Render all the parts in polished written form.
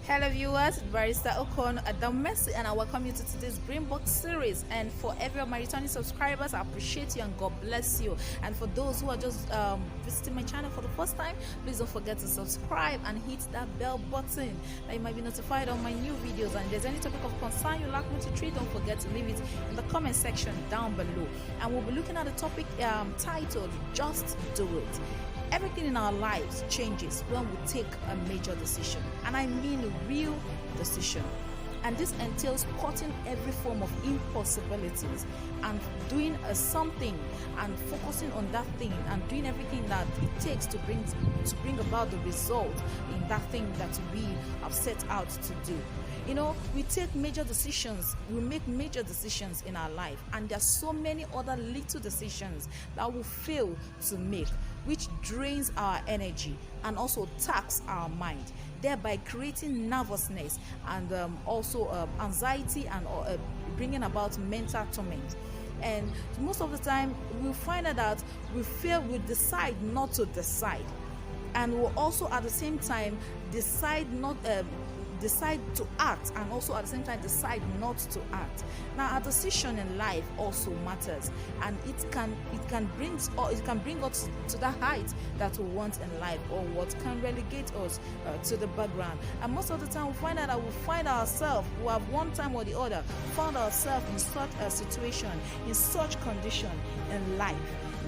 Hello viewers, Barrister Ukonu Messi, and I welcome you to today's Brain Box series. And for every of my returning subscribers, I appreciate you and God bless you. And for those who are just visiting my channel for the first time, please don't forget to subscribe and hit that bell button that you might be notified on my new videos. And if there's any topic of concern you'd like me to treat, don't forget to leave it in the comment section down below. And we'll be looking at the topic titled Just Do It. Everything in our lives changes when we take a major decision, and I mean a real decision. And this entails cutting every form of impossibilities and doing something and focusing on that thing and doing everything that it takes to bring about the result in that thing that we have set out to do. You know, we take major decisions, we make major decisions in our life, and there's so many other little decisions that we fail to make, which drains our energy and also tax our mind, thereby creating nervousness and also anxiety and bringing about mental torment. And most of the time we find out that we decide not to decide, and we'll also at the same time decide to act, and also at the same time decide not to act. Now, a decision in life also matters, and it can bring us to the height that we want in life, or what can relegate us to the background. And most of the time we find out that we find ourselves, who have one time or the other found ourselves in such a situation, in such condition in life.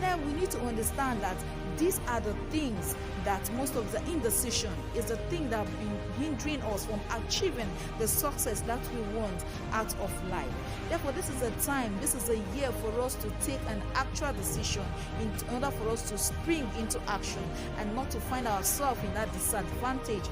Now we need to understand that these are the things that most of the indecision is the thing that have been hindering us from achieving the success that we want out of life. Therefore, this is a time, this is a year for us to take an actual decision in order for us to spring into action, and not to find ourselves in that disadvantaged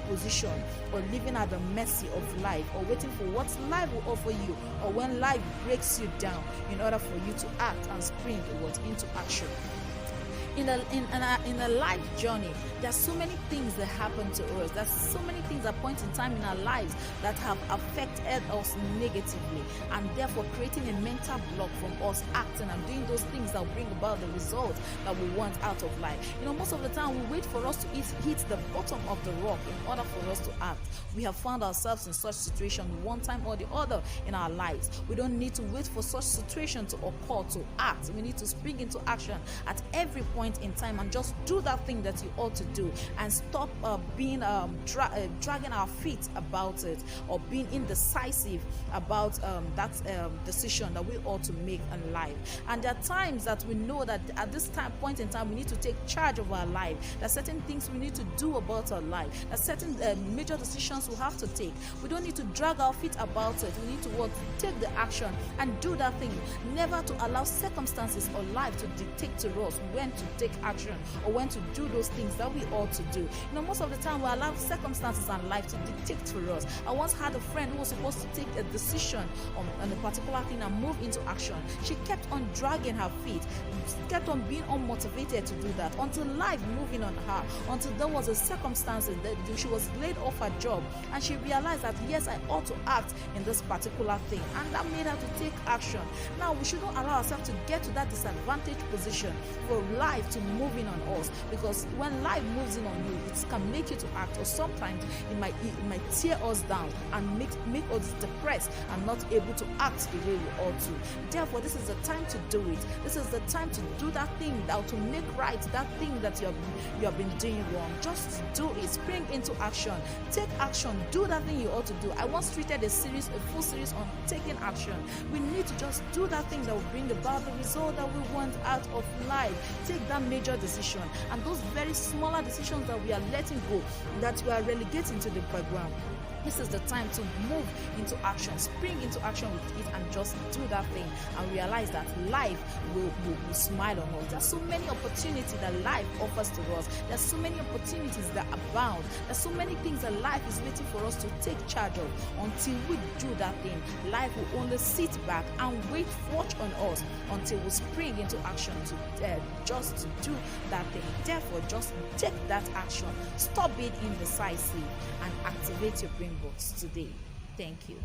position, or living at the mercy of life, or waiting for what life will offer you, or when life breaks you down in order for you to act and spring into action. In a life journey, there's so many things that happen to us. There's so many things at points in time in our lives that have affected us negatively, and therefore creating a mental block from us acting and doing those things that will bring about the results that we want out of life. You know, most of the time we wait for us to hit the bottom of the rock in order for us to act. We have found ourselves in such situation one time or the other in our lives. We don't need to wait for such situation to occur to act. We need to spring into action at every point in time and just do that thing that you ought to do, and stop dragging our feet about it, or being indecisive about that decision that we ought to make in life. And there are times that we know that at this point in time we need to take charge of our life. There are certain things we need to do about our life. There are certain major decisions we have to take. We don't need to drag our feet about it. We need to take the action and do that thing, never to allow circumstances or life to dictate to us when to take action or when to do those things that we ought to do. You know, most of the time we allow circumstances and life to dictate for us. I once had a friend who was supposed to take a decision on a particular thing and move into action. She kept on dragging her feet, kept on being unmotivated to do that, until life moving on her, until there was a circumstance that she was laid off her job, and she realized that yes, I ought to act in this particular thing, and that made her to take action. Now we shouldn't allow ourselves to get to that disadvantaged position for life to move in on us, because when life moves in on you, it can make you to act, or sometimes it might tear us down and make us depressed and not able to act the way we ought to. Therefore, this is the time to do it. This is the time to do that thing, that to make right that thing that you have been doing wrong. Just do it. Spring into action. Take action. Do that thing you ought to do. I once treated a full series on taking action. We need to just do that thing that will bring about the result that we want out of life. Take that major decision, and those very smaller decisions that we are letting go, that we are relegating to the background. This is the time to move into action, spring into action with it, and just do that thing, and realize that life will smile on us. There's so many opportunities that life offers to us. There's so many opportunities that abound. There's so many things that life is waiting for us to take charge of. Until we do that thing, life will only sit back and watch on us until we spring into action just to do that thing. Therefore, just take that action. Stop being indecisive and activate your brain box today. Thank you.